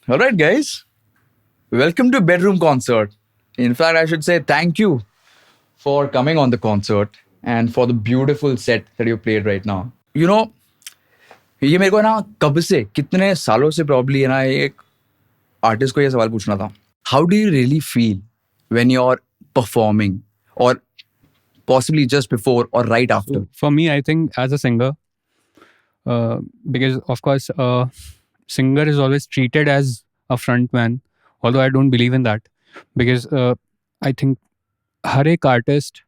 All right, guys. Welcome to Bedroom Concert. In fact, I should say thank you for coming on the concert and for the beautiful set that you played right now. ये मेरे को ना कब से कितने सालों से probably है ना एक आर्टिस्ट को ये सवाल पूछना था. How do you really feel when you are performing और possibly just before or right after? For me, I think as a singer, because of course, singer is always treated as a front man, although I don't believe in that, because I think हर एक artist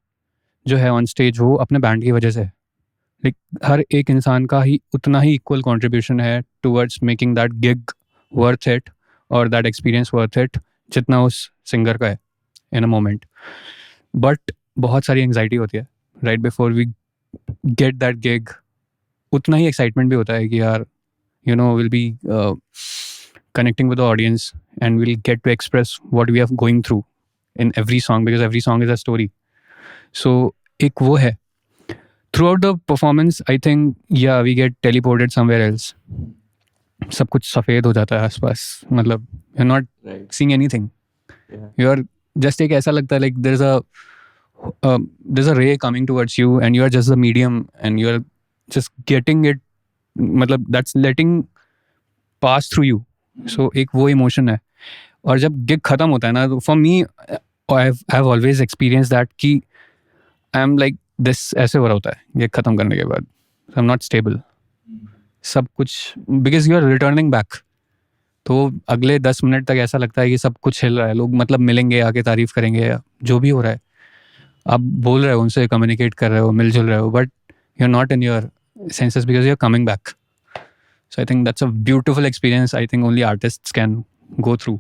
जो है on stage वो अपने band की वजह से है. Like हर एक इंसान का ही उतना ही इक्वल कंट्रीब्यूशन है towards making that gig worth it और दैट एक्सपीरियंस वर्थ इट जितना उस सिंगर का है इन अ मोमेंट. बट बहुत सारी एंग्जाइटी होती है right before we get that gig. उतना ही एक्साइटमेंट भी होता है कि यार will be connecting with the audience and will get to express what we are going through in every song because every song is a story. So एक वो है throughout the performance. I think yeah we get teleported somewhere else. सब कुछ सफ़ेद हो जाता है आसपास. मतलब you are not seeing anything. You are just एक ऐसा लगता है like there's a ray coming towards you and you are just the medium and you are just getting it, मतलब that's letting pass through you. So एक वो emotion है. और जब gig खत्म होता है ना तो for me I've always experienced that कि I'm like this ऐसे हो रहा होता है gig खत्म करने के बाद. I'm not stable. सब कुछ because you are returning back. तो अगले 10 मिनट तक ऐसा लगता है कि सब कुछ हिल रहा है. लोग मतलब मिलेंगे आके तारीफ करेंगे या जो भी हो रहा है. आप बोल रहे हो उनसे कम्युनिकेट कर रहे हो मिलजुल रहे हो but you are not in your senses because you are coming back. So I think that's a beautiful experience. I think only artists can go through.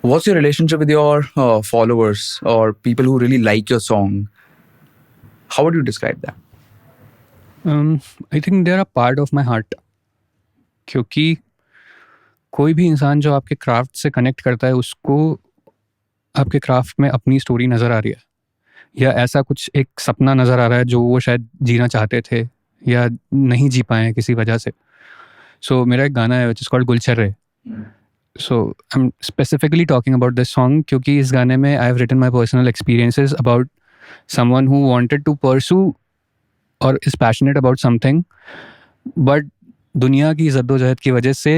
What's your relationship with your followers or people who really like your song? How would you describe that? I think they are a part of my heart. क्योंकि कोई भी इंसान जो आपके craft से connect करता है उसको आपके क्राफ्ट में अपनी स्टोरी नज़र आ रही है या ऐसा कुछ एक सपना नज़र आ रहा है जो वो शायद जीना चाहते थे या नहीं जी पाए किसी वजह से. सो मेरा एक गाना है which is called Gulchharre. So I am specifically talking about this song क्योंकि इस गाने में I have written my personal experiences about someone who wanted to pursue और is passionate about something but दुनिया की जद्दोजहद की वजह से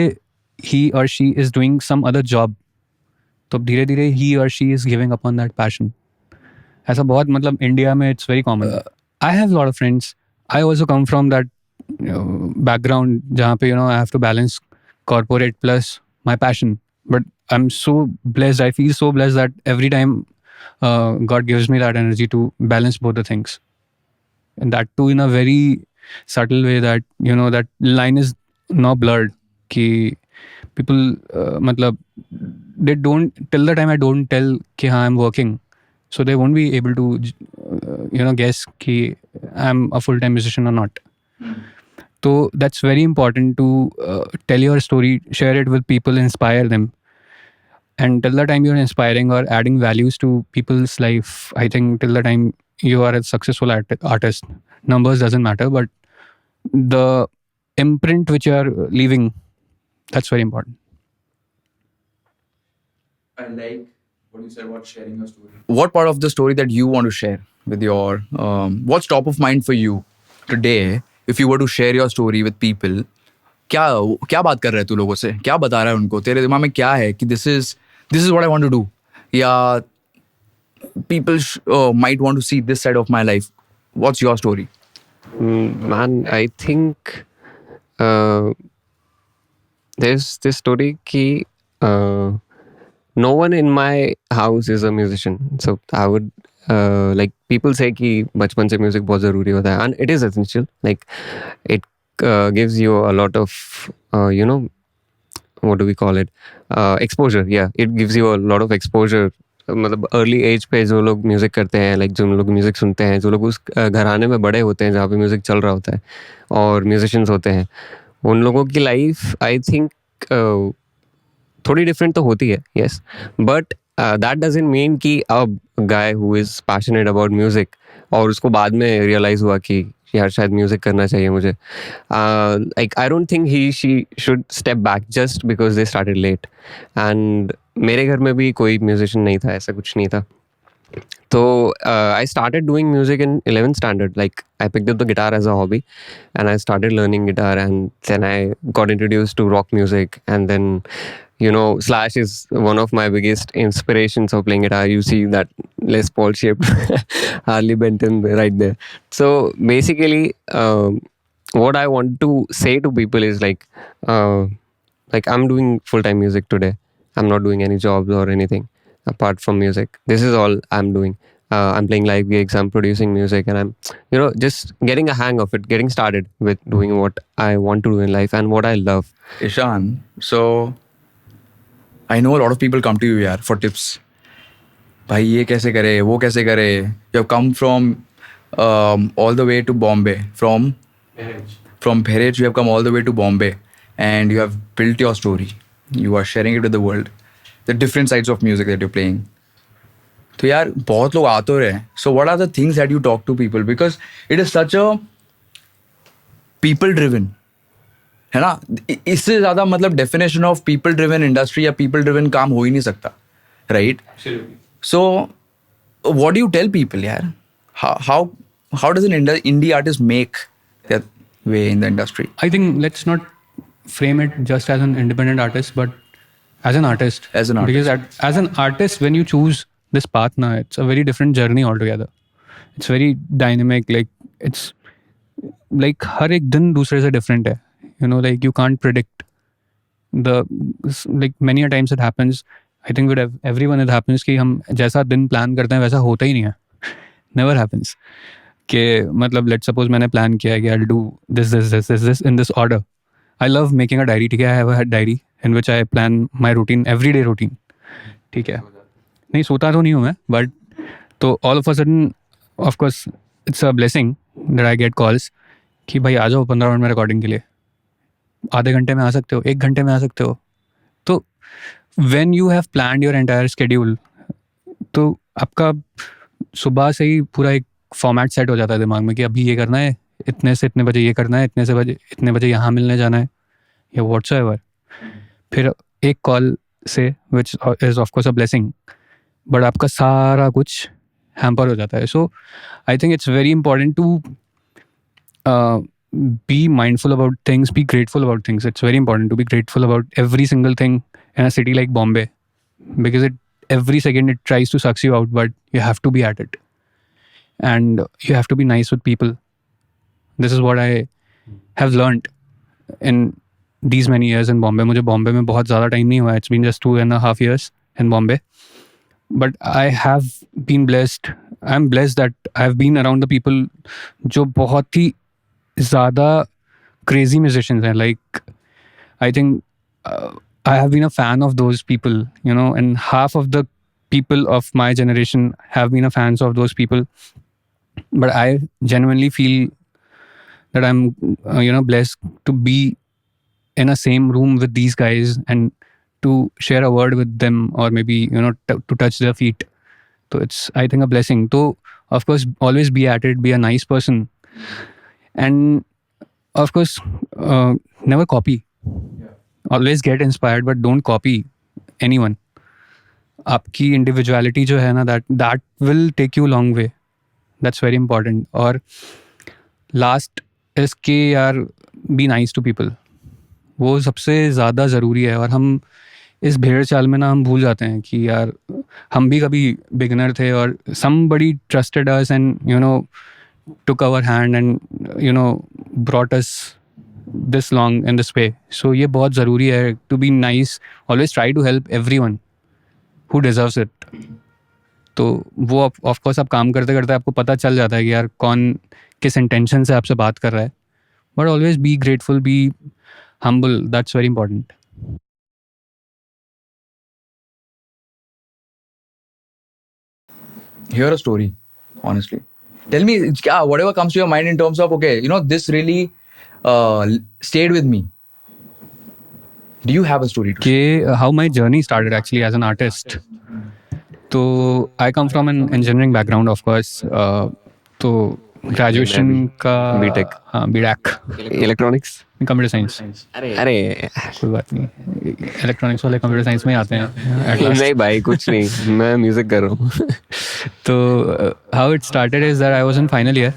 ही और she is doing some other job. तो धीरे धीरे ही और she is giving up on that passion. ऐसा बहुत मतलब इंडिया में it's very common. I have lot of friends. I also come from that background जहाँ पे I have to balance corporate plus my passion. But I am so blessed. I feel so blessed that every time God gives me that energy to balance both the things and that too in a very subtle way that that line is not blurred ki people matlab they don't till the time I don't tell ki ha I'm working, so they won't be able to guess ki I'm a full time musician or not. So that's very important to tell your story, share it with people, inspire them, and till the time you're inspiring or adding values to people's life, I think till the time you are a successful artist. Numbers doesn't matter, but the imprint which you are leaving, that's very important. I like what you said about sharing your story. What part of the story that you want to share with your what's top of mind for you today if you were to share your story with people? क्या बात कर रहे है तू लोगों से? क्या बता रहा है उनको? तेरे दिमाग में क्या है कि this is what I want to do? या people might want to see this side of my life. What's your story? Man, I think there's this story ki no one in my house is a musician. So I would like people say ki bachpan se music bahut zaruri hota hai, and it is essential. Like it gives you a lot of what do we call it, exposure. Yeah, it gives you a lot of exposure. मतलब early as पे जो लोग music करते हैं, like जो लोग music सुनते हैं, जो लोग उस घराने में बड़े होते हैं जहाँ पे म्यूज़िक चल रहा होता है और म्यूजिशियंस होते हैं, उन लोगों की लाइफ आई थिंक थोड़ी डिफरेंट तो होती है. Yes, but that doesn't mean कि a guy who is passionate about music और उसको बाद में रियलाइज़ हुआ कि यार शायद म्यूजिक करना चाहिए मुझे. Like I don't think she should step back just because they started late. And मेरे घर में भी कोई म्यूजिशियन नहीं था, ऐसा कुछ नहीं था. So I started doing music in 11th standard. Like I picked up the guitar as a hobby, and I started learning guitar, and then I got introduced to rock music, and then Slash is one of my biggest inspirations of playing guitar. You see that Les Paul shaped Harley Benton right there. So basically, what I want to say to people is like I'm doing full-time music today. I'm not doing any jobs or anything apart from music. This is all I'm doing. I'm playing live gigs, I'm producing music, and I'm just getting a hang of it, getting started with doing what I want to do in life and what I love. Ishan, so I know a lot of people come to you yaar for tips. भाई ये कैसे करे, वो कैसे करे. You have come from all the way to Bombay. From Bharej, you have come all the way to Bombay, and you have built your story. You are sharing it with the world. The different sides of music that you're playing. तो यार बहुत लोग आते रहे. So what are the things that you talk to people? Because it is such a people driven, है ना. इससे ज़्यादा मतलब definition of people driven industry या people driven काम हो ही नहीं सकता, right? So what do you tell people यार? How does an indie artist make their way in the industry? I think let's not frame it just as an independent artist, but as an artist. As an artist. Because as an artist, when you choose this path now, it's a very different journey altogether. It's very dynamic. Like it's like हर एक दिन दूसरे से different है. Like you can't predict like many a times it happens. I think with everyone it happens कि हम जैसा दिन plan करते हैं वैसा होता ही नहीं है. Never happens. कि मतलब let's suppose मैंने plan किया कि I'll do this in this order. I love making a diary. ठीक है, I have a diary in which I plan my routine, everyday routine. ठीक है, नहीं सोता तो नहीं हूँ मैं, but तो all of a sudden, of course, it's a blessing that I get calls कि भाई आ जाओ 15 मिनट में रिकॉर्डिंग के लिए. आधे घंटे में आ सकते हो, 1 घंटे में आ सकते हो. तो when you have planned your entire schedule, तो आपका सुबह से ही पूरा एक फॉर्मेट सेट हो जाता है दिमाग में कि अभी ये करना है, इतने से इतने बजे ये करना है, इतने बजे यहाँ मिलने जाना है या व्हाट्सएवर. फिर एक कॉल से which is of course a blessing, but आपका सारा कुछ हैम्पर हो जाता है. So I think it's very important to be mindful about things, be grateful about things. It's very important to be grateful about every single thing in a city like Bombay, because every second it tries to suck you out, but you have to be at it. And you have to be nice with people. This is what I have learned in these many years in Bombay. मुझे Bombay में बहुत ज़्यादा time नहीं हुआ. It's been just 2.5 years in Bombay. But I have been blessed. I'm blessed that I've been around the people जो बहुत ही ज़्यादा crazy musicians हैं. Like, I think I have been a fan of those people, and half of the people of my generation have been a fans of those people. But I genuinely feel that I'm, blessed to be in a same room with these guys and to share a word with them, or maybe, to touch their feet. So it's, I think, a blessing. So, of course, always be at it, be a nice person. And, of course, never copy. Always get inspired, but don't copy anyone. आपकी individuality जो है ना, that will take you a long way. That's very important. और last is कि यार be nice to people. वो सबसे ज़्यादा ज़रूरी है. और हम इस भेड़ चाल में ना हम भूल जाते हैं कि यार हम भी कभी बिगनर थे और somebody trusted us and took our hand and brought us this long in this way. So ये बहुत ज़रूरी है to be nice. Always try to help everyone who deserves it. तो वो ऑफ कोर्स आप काम करते करते आपको पता चल जाता है कि यार कौन किस इंटेंशन से आपसे बात कर रहा है. But always be grateful, be humble. That's very important. Hear a story, honestly. Tell me, whatever comes to your mind in terms of, okay, this really stayed with me. Do you have a story to share? How my journey started actually as an artist. So I come from an engineering background, of course. So graduation का BTech. हाँ BTech electronics. Computer science. अरे कोई बात नहीं, electronics वाले computer science में ही आते हैं at last. नहीं भाई कुछ नहीं, मैं म्यूजिक कर रहा हूँ। तो how it started is that I was in final year.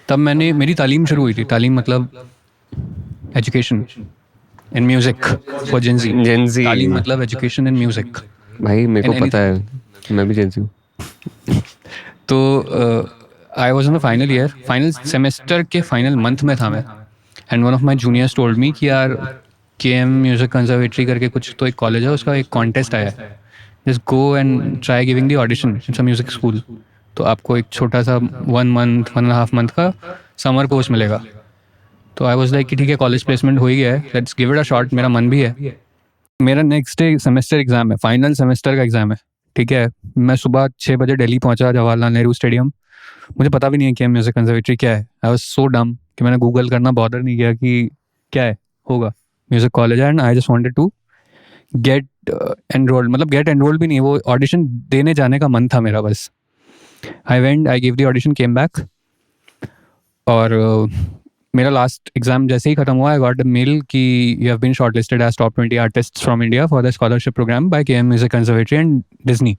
तब मैंने मेरी तालीम शुरू हुई थी. तालीम मतलब education in music for Gen Z. Gen Z. तालीम मतलब एजुकेशन इन म्यूजिक. भाई मेरे को In पता है, मैं भी जेंजी हूँ। तो I was in the final year, final semester के फाइनल मंथ में था मैं. And one of my juniors told me कि यार KM म्यूजिक कंजर्वेटरी करके कुछ तो एक कॉलेज है, उसका एक कॉन्टेस्ट आया है, just go and try giving the audition. It's a music school. तो आपको एक छोटा सा 1.5 month का समर कोर्स मिलेगा. तो आई वॉज लाइक कि ठीक है, कॉलेज प्लेसमेंट हो ही गया है, let's give it a shot. मेरा मन भी है. मेरा नेक्स्ट डे सेमेस्टर एग्जाम है, फाइनल सेमेस्टर का एग्जाम है. ठीक है, मैं सुबह 6 बजे दिल्ली पहुंचा, जवाहरलाल नेहरू स्टेडियम. मुझे पता भी नहीं है कि म्यूजिक कंजर्वेटरी क्या है. आई वाज सो डम कि मैंने गूगल करना बॉदर नहीं किया कि क्या है, होगा म्यूजिक कॉलेज है. And I just wanted to get enrolled. मतलब गेट एनरोल्ड भी नहीं, वो ऑडिशन देने जाने का मन था मेरा बस. I went, I give the audition, came back. और मेरा लास्ट एग्जाम जैसे ही खत्म हुआ, आई गॉट अ मेल कि you have been shortlisted as top 20 artists from India for the scholarship program by KM music conservatory and Disney.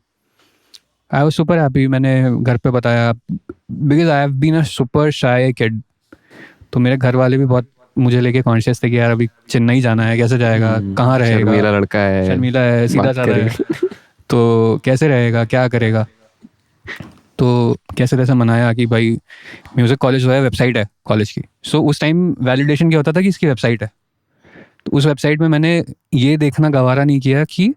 I was super happy. मैंने घर पे बताया, because I have been a super shy kid. तो मेरे घर वाले भी बहुत मुझे लेके कॉन्शियस थे कि यार अभी चेन्नई जाना है, कैसे जाएगा, कहाँ रहेगा, शर्मीला लड़का है, शर्मीला है, सीधा बात साधा है, तो कैसे रहेगा, क्या करेगा. तो कैसे कैसे मनाया कि भाई म्यूज़िक कॉलेज जो है, वेबसाइट है कॉलेज की. सो उस टाइम वैलिडेशन क्या होता था कि इसकी वेबसाइट है. तो उस वेबसाइट में मैंने ये देखना गवारा नहीं किया कि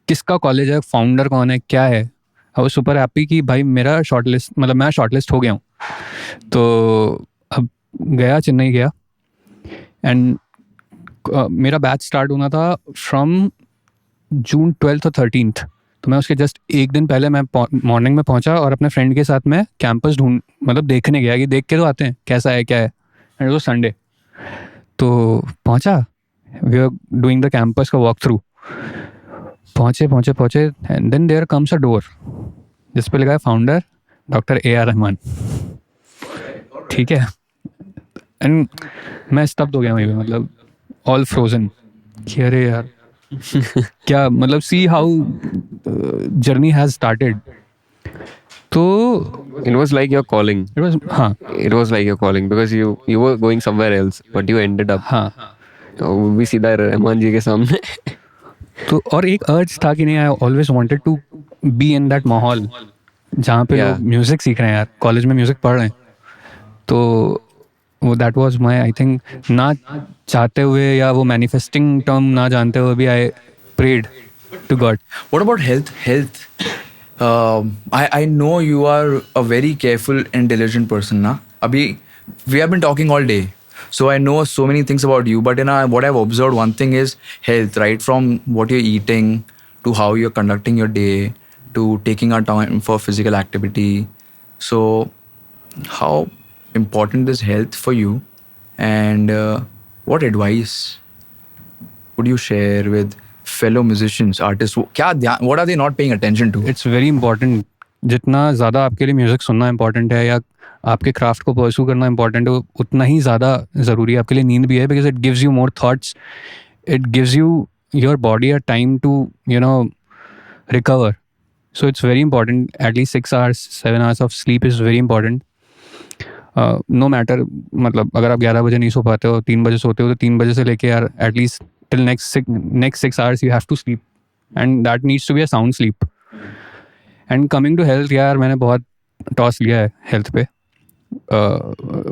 किसका कॉलेज है, फाउंडर कौन है, क्या है. आई वाज सुपर हैप्पी कि भाई मेरा शॉर्टलिस्ट, मतलब मैं शॉर्टलिस्ट हो गया हूँ. तो अब गया, चेन्नई गया. एंड मेरा बैच स्टार्ट होना था फ्रॉम जून 12th और 13th. तो मैं उसके जस्ट एक दिन पहले मैं मॉर्निंग में पहुंचा और अपने फ्रेंड के साथ मैं कैंपस मतलब देखने गया कि देख के तो आते हैं कैसा है क्या है. एंड वो संडे तो पहुंचा, we are doing the campus का वॉक थ्रू. पहुंचे and then there comes a door जिस पे लिखा है फाउंडर डॉक्टर AR रहमान. ठीक है, एंड मैं स्तब्ध हो गया वहीं पे, मतलब ऑल फ्रोजन कि अरे यार क्या, मतलब see how journey has started. तो It was like your calling. It was, हाँ It was like your calling because you were going somewhere else, but you ended up हाँ. वो भी सीधा रहमान जी के सामने. तो और एक अर्ज था कि नहीं, I always wanted to be in that माहौल जहाँ पे Yeah. लोग म्यूजिक सीख रहे हैं यार, कॉलेज में म्यूजिक पढ़ रहे हैं. तो वो that was my, I think, ना चाहते हुए या वो मैनिफेस्टिंग टर्म ना जानते हुए भी I prayed to God. What about health? Health. I know you are a very careful and diligent person, na? Abhi, we have been talking all day, so I know so many things about you. But what I've observed, one thing is health, right? From what you're eating to how you're conducting your day to taking our time for physical activity. So, how important is health for you? And what advice would you share with fellow musicians, artists? What are they not paying attention to? It's very important. जितना ज़्यादा आपके लिए music सुनना important है या आपके craft को pursue करना इंपॉर्टेंट है, उतना ही ज़्यादा ज़रूरी है आपके लिए नींद भी है. Because it gives you more thoughts, it gives you your body a time to recover. So it's very important. At least 6 hours 7 hours of sleep is very important. No matter, मतलब अगर आप 11 बजे नहीं सो पाते हो, 3 बजे सोते हो, तो 3 बजे से लेके यार at least till next 6 hours you have to sleep, and that needs to be a sound sleep. And coming to health, यार मैंने बहुत टॉस लिया है हेल्थ पे.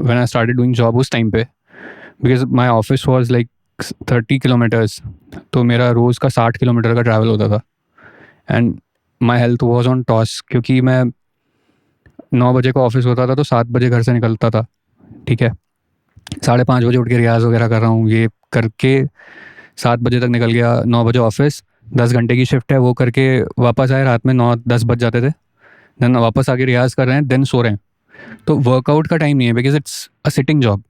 when I started doing job उस टाइम पे, because my office was like 30 kilometers, तो मेरा रोज़ का 60 किलोमीटर का ट्रैवल होता था. And my health was on toss, क्योंकि मैं 9 बजे का ऑफिस होता था तो 7 बजे घर से निकलता था. ठीक है, 5:30 बजे उठ के रियाज़ वगैरह कर रहा हूँ, ये करके 7 बजे तक निकल गया. 9 बजे ऑफिस, 10 घंटे की शिफ्ट है, वो करके वापस आए, रात में 9-10 बज जाते थे. देन वापस आके रियाज़ कर रहे हैं, देन सो रहे हैं. तो वर्कआउट का टाइम नहीं है, because it's a sitting job.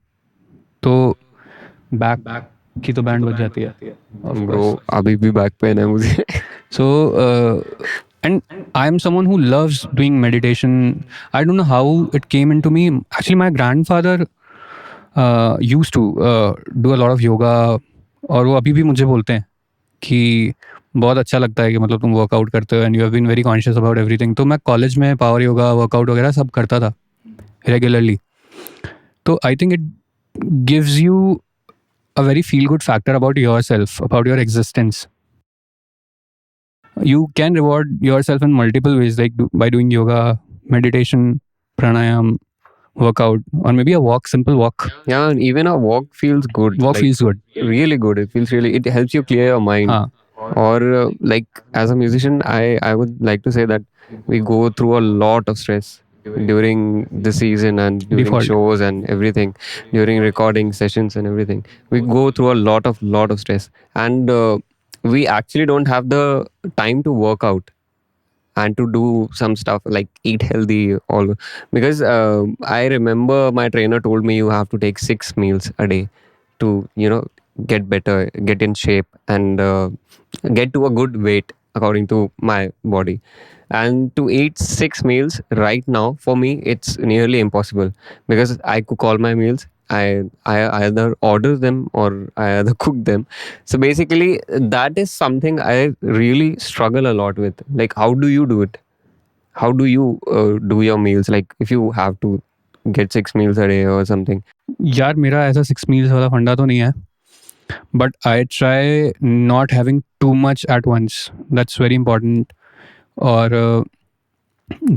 तो बैक की तो बैंड बज जाती है. ब्रो अभी भी बैक पेन है मुझे. सो and I'm someone who loves doing meditation. I don't know how it came into me. Actually, my grandfather used to do a lot of yoga, और वो अभी भी मुझे बोलते हैं कि बहुत अच्छा लगता है कि मतलब तुम वर्कआउट करते हो and you have been very conscious about everything. तो मैं कॉलेज में पावर योगा वर्कआउट वगैरह सब करता था रेगुलरली. तो I think it gives you a very feel good factor about yourself, about your existence. You can reward yourself in multiple ways, like by doing yoga, meditation, pranayam, workout, or maybe a walk, simple walk. Yeah, and even a walk feels good. Walk feels good. Really good. It feels really. It helps you clear your mind. Or like as a musician, I would like to say that we go through a lot of stress during the season and during Default. shows and everything, during recording sessions and everything. We go through a lot of stress, and we actually don't have the time to work out and to do some stuff like eat healthy, all because I remember my trainer told me you have to take 6 meals a day to get better, get in shape, and get to a good weight according to my body. And to eat 6 meals right now, for me it's nearly impossible because I cook all my meals. I either order them or I either cook them. So basically that is something I really struggle a lot with. Like, how do you do it? How do you do your meals? Like, if you have to get 6 meals a day or something. यार मेरा ऐसा 6 meals वाला फंडा तो नहीं है, but I try not having too much at once. That's very important. और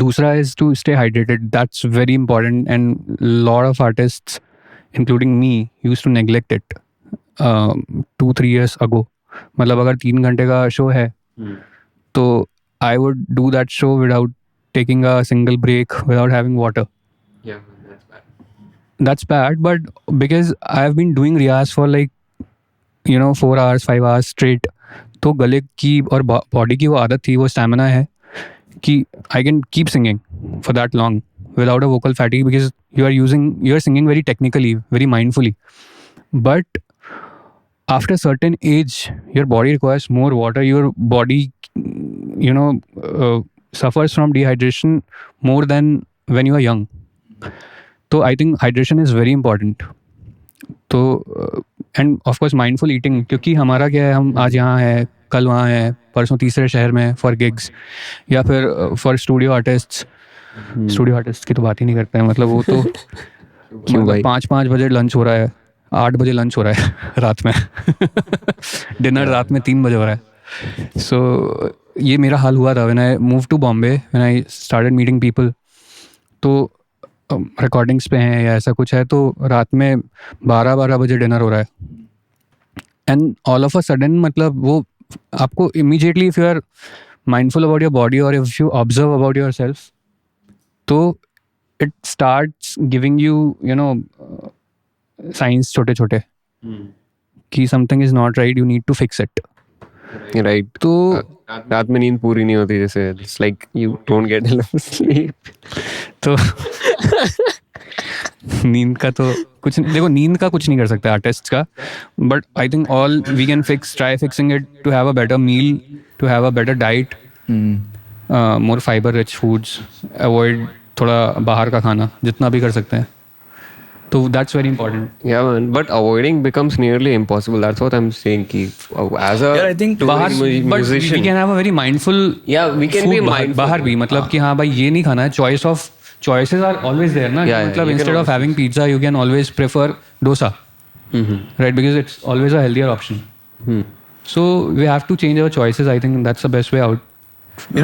दूसरा is to stay hydrated. That's very important, and lot of artists, including me, used to neglect it 2-3 years ago. मतलब अगर 3 घंटे का show है तो I would do that show without taking a single break, without having water. Yeah, that's bad. That's bad, but because I've been doing riyaz for like 4 hours 5 hours straight, तो गले की और बॉडी की वो आदत थी, वो स्टैमिना है कि I can keep singing for that long without a vocal fatigue, because you are singing very technically, very mindfully. But after certain age your body requires more water. Your body suffers from dehydration more than when you are young. So I think hydration is very important. तो end of course mindful eating, क्योंकि हमारा क्या है, हम आज यहाँ है, कल वहाँ है, परसों तीसरे शहर में फॉर गिग्स, या फिर for studio artist. Studio artist की तो बात ही नहीं करते हैं, मतलब वो तो मतलब 5 बजे लंच हो रहा है, 8 बजे लंच हो रहा है रात में डिनर रात में 3 बजे हो रहा है. सो ये मेरा हाल हुआ था when I move to Bombay, when I started meeting people. तो रिकॉर्डिंग्स पे हैं या ऐसा कुछ है तो रात में 12 बजे डिनर हो रहा है. And all of a sudden मतलब वो आपको immediately, if you are mindful about your body और if you observe about yourself, तो it starts giving you signs छोटे छोटे कि something is not right, you need to fix it. Right. तो रात में नींद पूरी नहीं होती, जैसे it's like you don't get enough sleep. तो नींद का तो कुछ नहीं, देखो नींद का कुछ नहीं कर सकते आर्टिस्ट का, but I think all we can try fixing it to have a better meal, to have a better diet, more fibre rich foods, avoid थोड़ा बाहर का खाना जितना भी कर सकते हैं. So that's very important. Yeah, man. But avoiding becomes nearly impossible. That's what I'm saying. Ki, as a I think musician, but we can have a very mindful. Yeah, we can be mindful. बाहर भी मतलब कि हाँ भाई ये नहीं खाना है. Choices are always there ना. मतलब instead of having pizza, you can always prefer dosa. Right, because it's always a healthier option. So we have to change our choices. I think that's the best way out.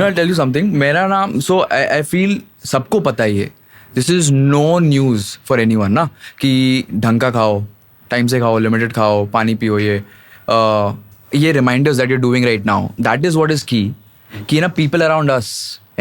I'll tell you something. मेरा नाम, so I feel सबको पता ही है. This is no news for anyone ना, कि ढंग का खाओ, टाइम से खाओ, लिमिटेड खाओ, पानी पियो. ये reminders that you are doing right now, that is what is key. कि ना people around us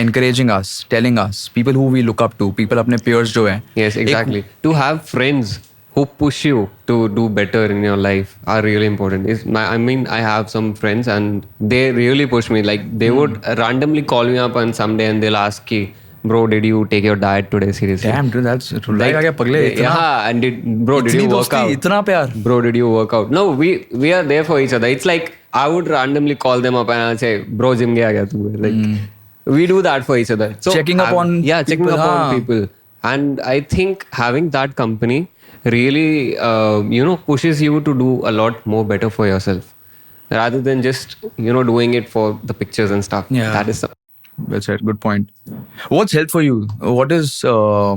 encouraging us, telling us, people who we look up to, people अपने peers जो हैं. Yes, exactly. To have friends who push you to do better in your life are really important. I mean, I have some friends and they really push me. Like they would randomly call me up on some day and they'll ask me, bro, did you take your diet today seriously? Damn, dude, that's like क्या पगले. Yeah, and bro, did you work out? इतना प्यार. Bro, did you work out? No, we are there for each other. It's like I would randomly call them up and I'll say, bro, gym गया क्या तू? Like We do that for each other. So Checking up on checking people, up on हाँ. people. And I think having that company really pushes you to do a lot more better for yourself rather than just doing it for the pictures and stuff. Yeah. That is Well said. Good point. What's health for you? What is how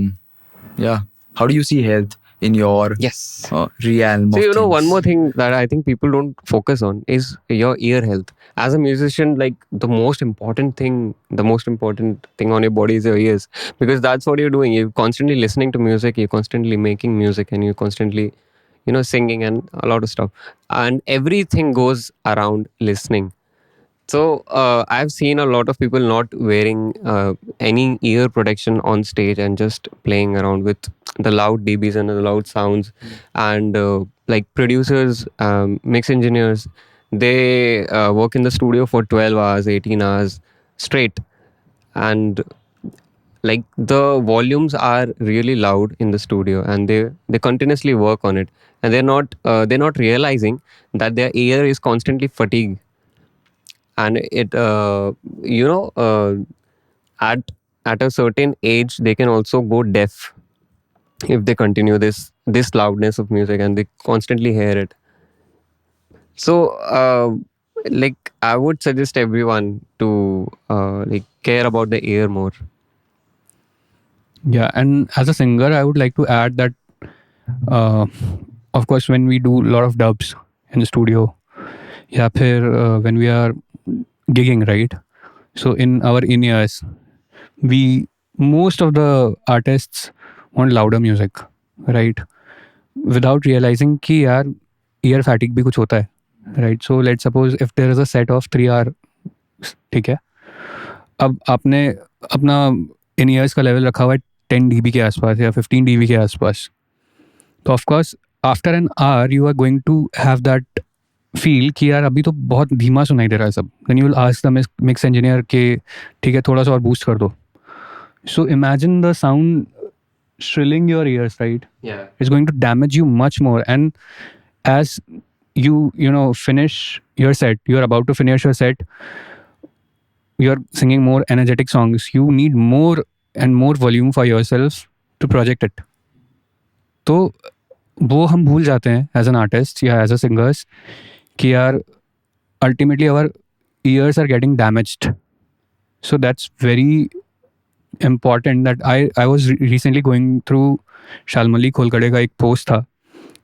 do you see health in your yes. realm So of one things? more thing that I think people don't focus on is your ear health. As a musician, like the most important thing on your body is your ears, because that's what you're doing. You're constantly listening to music, you're constantly making music, and you're constantly, singing and a lot of stuff. And everything goes around listening. So I've seen a lot of people not wearing any ear protection on stage and just playing around with the loud dBs and the loud sounds. And like producers, mix engineers, they work in the studio for 12 hours, 18 hours straight. And like the volumes are really loud in the studio, and they continuously work on it, and they're not realizing that their ear is constantly fatigued, and it at a certain age they can also go deaf if they continue this loudness of music and they constantly hear it. So like I would suggest everyone to like care about the ear more. Yeah, and as a singer, I would like to add that, uh, of course, when we do a lot of dubs in the studio, yeah, when we are gigging, right? So in our in-ears, most of the artists want louder music, right? Without realizing कि यार ear fatigue भी कुछ होता है, right? So let's suppose if there is a set of 3 hour, ठीक है, अब आपने अपना इन ईयर्स का लेवल रखा हुआ है 10 dB के आसपास या 15 dB के आसपास, तो of course after an hour you are going to have that feel कि यार अभी तो बहुत धीमा सुनाई दे रहा है सब. Then you will ask the mix engineer के ठीक है थोड़ा सा और बूस्ट कर दो. So imagine the sound shrilling your ears, right? Yeah. It's going to damage you much more. And as you finish your set, you're about to finish your set, you're singing more energetic songs, you need more and more volume for yourself to project it. तो वो हम भूल जाते हैं as an artist या as a singers कि यार ultimately our ears are getting damaged. So that's very important that I was recently going through Shalmali Kholkade ka ek post tha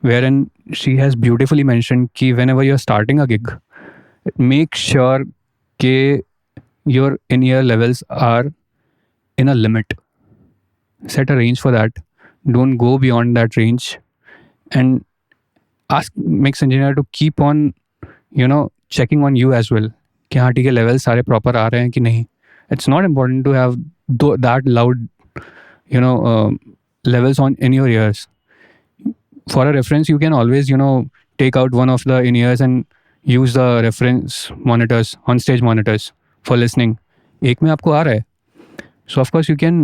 wherein she has beautifully mentioned कि whenever you're starting a gig, make sure कि your in-ear levels are in a limit. Set a range for that. Don't go beyond that range, and ask mix engineer to keep on checking on you as well कि हाँ ठीक है levels सारे proper आ रहे हैं कि नहीं. It's not important to have that loud levels in your ears. For a reference, you can always take out one of the in-ears and use the reference monitors, on stage monitors for listening. एक में आपको आ रहा है, so of course you can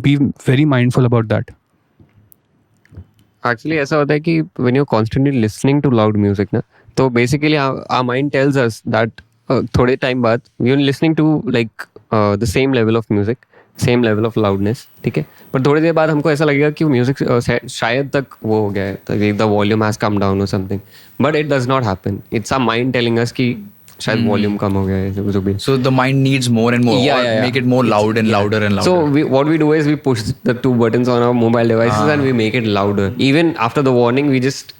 be very mindful about that. Actually ऐसा होता है कि when you're constantly listening to loud music ना, तो basically our mind tells us that थोड़े टाइम बाद you're listening to like the same level of music, same level of loudness, ठीक है, पर थोड़ी देर बाद हमको ऐसा लगेगा कि वो म्यूजिक शायद तक वो हो गया है, the volume has come down or something, but it does not happen. It's our mind telling us कि शायद वॉल्यूम कम हो गया है जो भी. So the mind needs more and more. Yeah, or yeah, yeah. make it more loud and louder and louder. So what we do is we push the two buttons on our mobile devices and we make it louder. Even after the warning, we just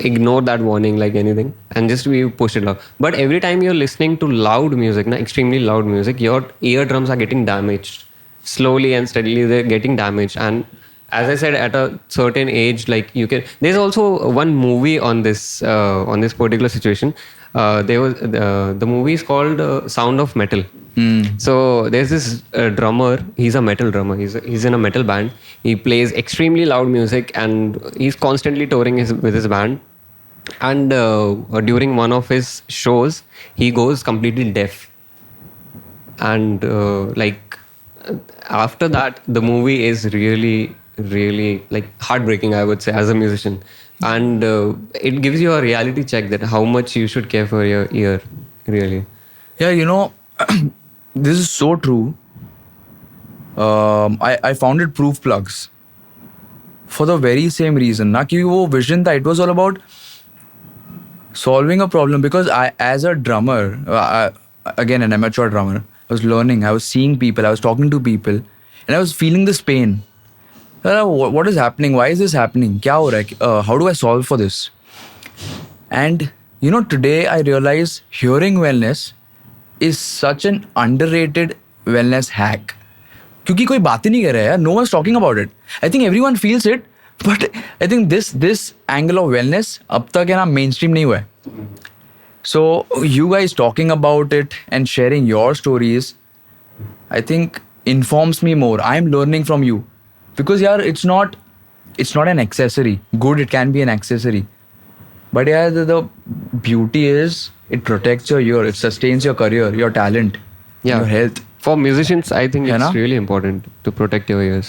ignore that warning like anything and just we push it loud. But every time you're listening to loud music, extremely loud music, your eardrums are getting damaged. Slowly and steadily they're getting damaged. And as I said, at a certain age, like you can. There's also one movie on this particular situation. There was the movie is called Sound of Metal. So there's this drummer. He's a metal drummer. He's in a metal band. He plays extremely loud music and he's constantly touring with his band. And during one of his shows, he goes completely deaf. And like after that, the movie is really, really like heartbreaking, I would say, as a musician. And it gives you a reality check that how much you should care for your ear, really. Yeah, this is so true. I founded Proof Plugs for the very same reason. ना कि वो vision था. It was all about solving a problem, because I, as a drummer, again an amateur drummer, I was learning. I was seeing people. I was talking to people, and I was feeling this pain. What is happening? Why is this happening? क्या हो रहा है? How do I solve for this? And you know, today I realize hearing wellness is such an underrated wellness hack. क्योंकि कोई बात ही नहीं कर रहा है यार. No one's talking about it. I think everyone feels it, but I think this angle of wellness अब तक है ना mainstream नहीं हुआ है. So you guys talking about it and sharing your stories, I think informs me more. I'm learning from you, because yaar it's not an accessory. Good, it can be an accessory, but yeah, the beauty is it protects your ear, it sustains your career, your talent, Yeah. your health. For musicians, I think Yeah, it's na? really important to protect your ears.